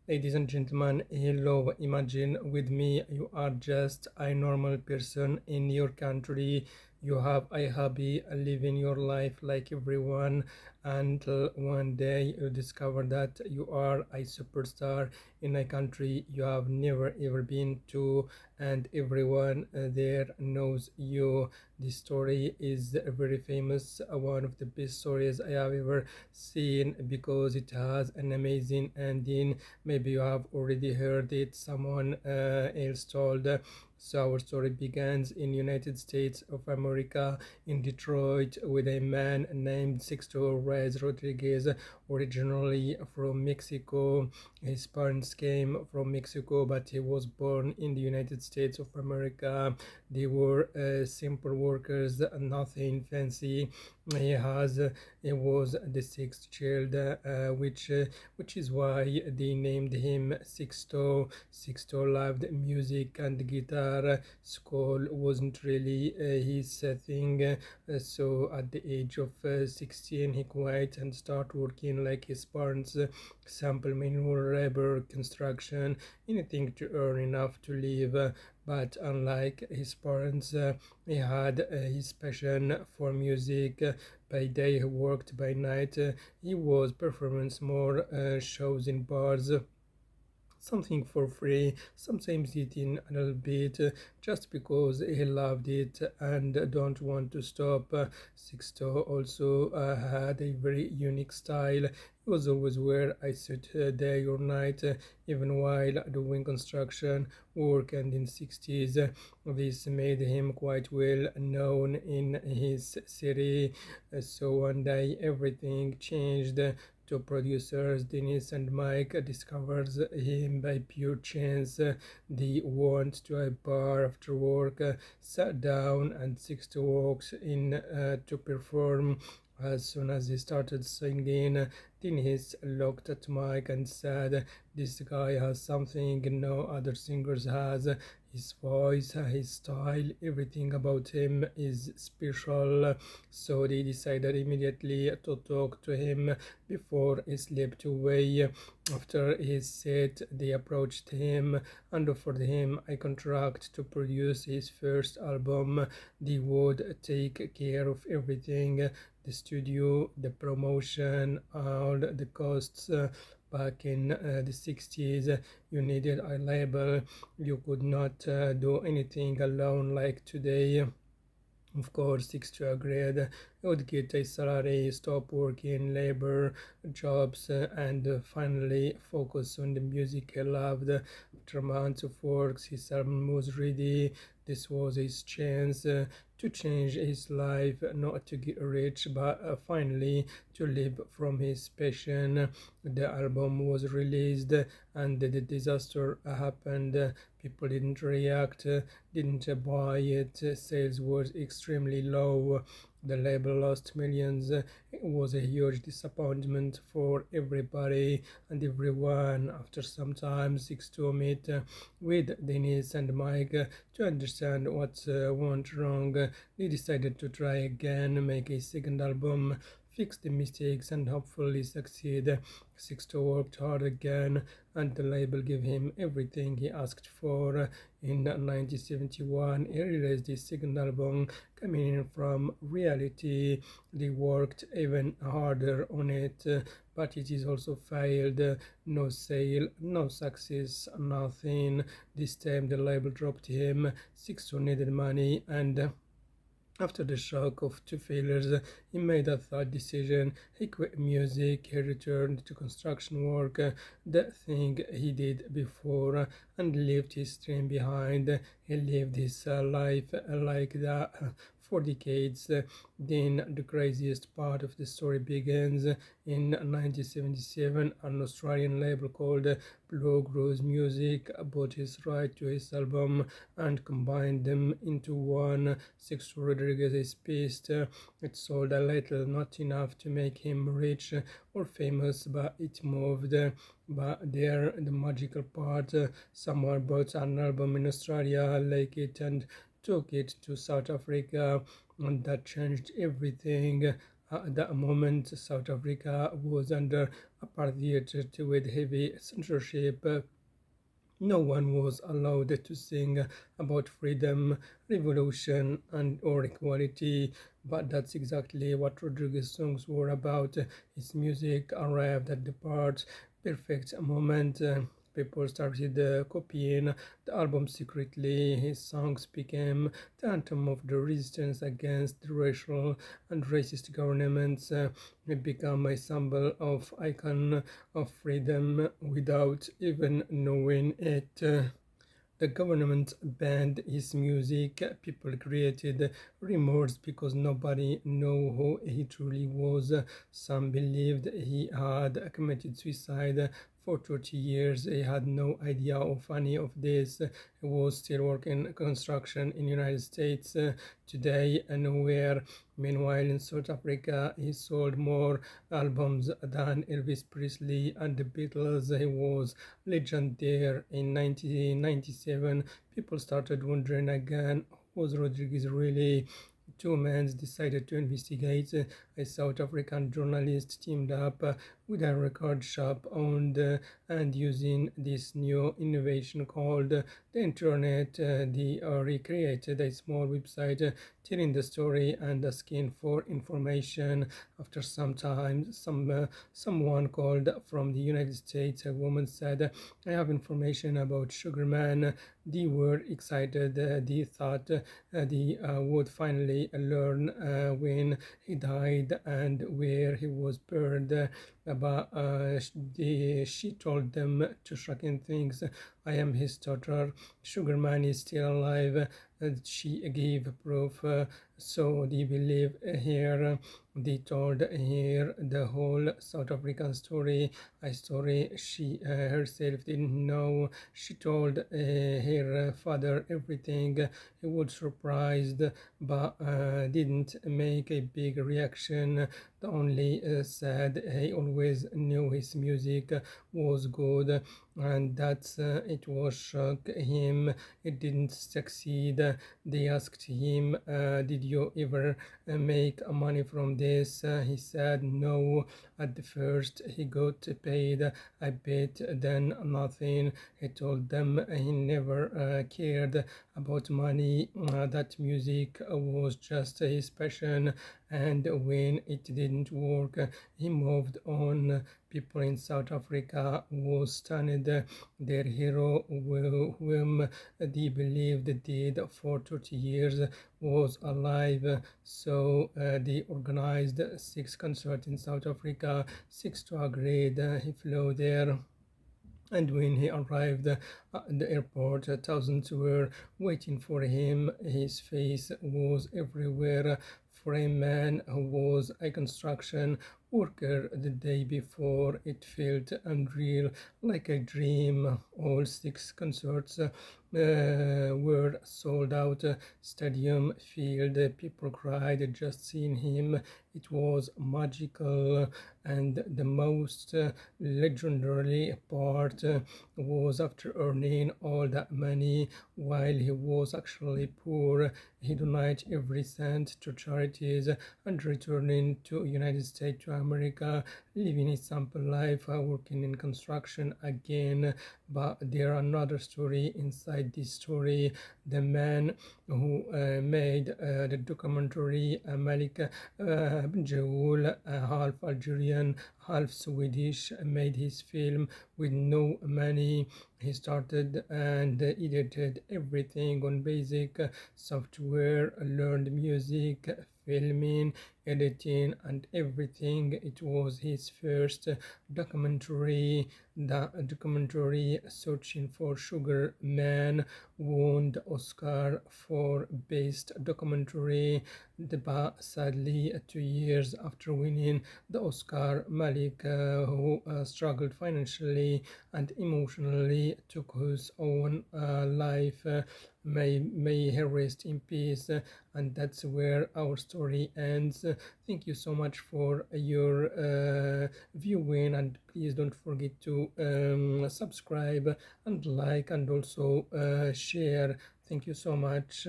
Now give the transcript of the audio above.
Ladies and gentlemen, hello. Imagine with me you are just a normal person in your country. You have a hobby, living your life like everyone, until one day you discover that you are a superstar in a country you have never ever been to, and everyone there knows you. This story is very famous, one of the best stories I have ever seen because it has an amazing ending. Maybe you have already heard it, someone else told. So our story begins in United States of America, in Detroit, with a man named Sixto Rodriguez, originally from Mexico. His parents came from Mexico, but he was born in the United States of America. They were simple workers, nothing fancy. He has he was the sixth child, which is why they named him Sixto. Sixto loved music and guitar. School wasn't really his thing, so at the age of 16 he quit and started working like his parents, simple manual labor, construction, anything to earn enough to live. But unlike his parents, he had his passion for music. By day he worked, by night he was performance more shows in bars, something for free, sometimes eating a little bit, just because he loved it and don't want to stop. Sixto also had a very unique style. He was always wear a suit day or night, even while doing construction work, and in 60s this made him quite well known in his city. So one day everything changed. Two producers, Dennis and Mike, discovers him by pure chance. They went to a bar after work, sat down, and Sixto walks in to perform. As soon as he started singing, Dennis looked at Mike and said, "This guy has something no other singers has. His voice, his style, everything about him is special." So they decided immediately to talk to him before he slipped away. After his set, they approached him and offered him a contract to produce his first album. They would take care of everything, the studio, the promotion, all the costs. Back in the 60s, you needed a label. You could not do anything alone like today. Of course, Sixto agreed. He would get a salary, stop working labor jobs, and finally focus on the music he loved. After months of work, his album was ready. This was his chance to change his life, not to get rich, but finally to live from his passion. The album was released, and the disaster happened. People didn't react, didn't buy it. Sales was extremely low. The label lost millions. It was a huge disappointment for everybody and everyone. After some time, Sixto met with Dennis and Mike to understand what went wrong. They decided to try again, make a second album, fix the mistakes, and hopefully succeed. Sixto worked hard again, and the label gave him everything he asked for. In 1971, he released his second album, coming from reality. They worked even harder on it, but it is also failed. No sale, no success, nothing. This time the label dropped him. Sixto needed money, and after the shock of two failures, he made a third decision. He quit music, he returned to construction work, the thing he did before, and left his dream behind. He lived his life like that for decades. Then the craziest part of the story begins. In 1977, an Australian label called Bluegrass Music bought his right to his album and combined them into one. Sixto Rodríguez is pissed. It sold a little, not enough to make him rich or famous, but it moved. But there, the magical part, someone bought an album in Australia, liked it, and took it to South Africa, and that changed everything. At that moment, South Africa was under apartheid with heavy censorship. No one was allowed to sing about freedom, revolution, and or equality, but that's exactly what Rodriguez's songs were about. His music arrived at the perfect moment. People started copying the album secretly. His songs became the anthem of the resistance against the racial and racist governments. It became a symbol of icon of freedom without even knowing it. The government banned his music. People created rumors because nobody knew who he truly was. Some believed he had committed suicide for 30 years. He had no idea of any of this. He was still working construction in United States today and where. Meanwhile, in South Africa, he sold more albums than Elvis Presley and the Beatles. He was legend there. In 1997, people started wondering again, was Rodriguez really? Two men decided to investigate. A South African journalist teamed up with a record shop owned and using this new innovation called the internet. They recreated a small website telling the story and asking for information. After some time, someone called from the United States. A woman said, "I have information about Sugarman." They were excited. They thought they would finally learn when he died and where he was buried. But she told them two shocking things. "I am his daughter. Sugarman is still alive." She gave proof, so they believe her. They told her the whole South African story, a story she herself didn't know. She told her father everything. He was surprised, but didn't make a big reaction. The only said he always knew his music was good, and that it was shocked him it didn't succeed. They asked him, "Did you ever make money from this?" He said no. At the first, he got paid a bit, then nothing. He told them he never cared about money, that music was just his passion, and when it didn't work, he moved on. People in South Africa was stunned. Their hero, whom they believed dead for 30 years, was alive. So they organized 6 concerts in South Africa. Sixto agreed. He flew there. And when he arrived at the airport, thousands were waiting for him. His face was everywhere. For a man who was a construction worker the day before, it felt unreal, like a dream. All 6 concerts were sold out, stadium filled, people cried just seeing him. It was magical, and the most legendary part was after earning all that money while he was actually poor, he donated every cent to charities and returning to United States, to America, living his simple life, working in construction again. But there another story inside this story. The man who made the documentary, Malik Jaoul, half Algerian, half Swedish, made his film with no money. He started and edited everything on basic software, learned music, filming, editing, and everything. It was his first documentary. The documentary Searching for Sugar Man won the Oscar for Best Documentary. But sadly, 2 years after winning the Oscar, Malik, who struggled financially and emotionally, took his own life. May he rest in peace. And that's where our story ends. Thank you so much for your viewing, and please don't forget to subscribe and like and also share. Thank you so much.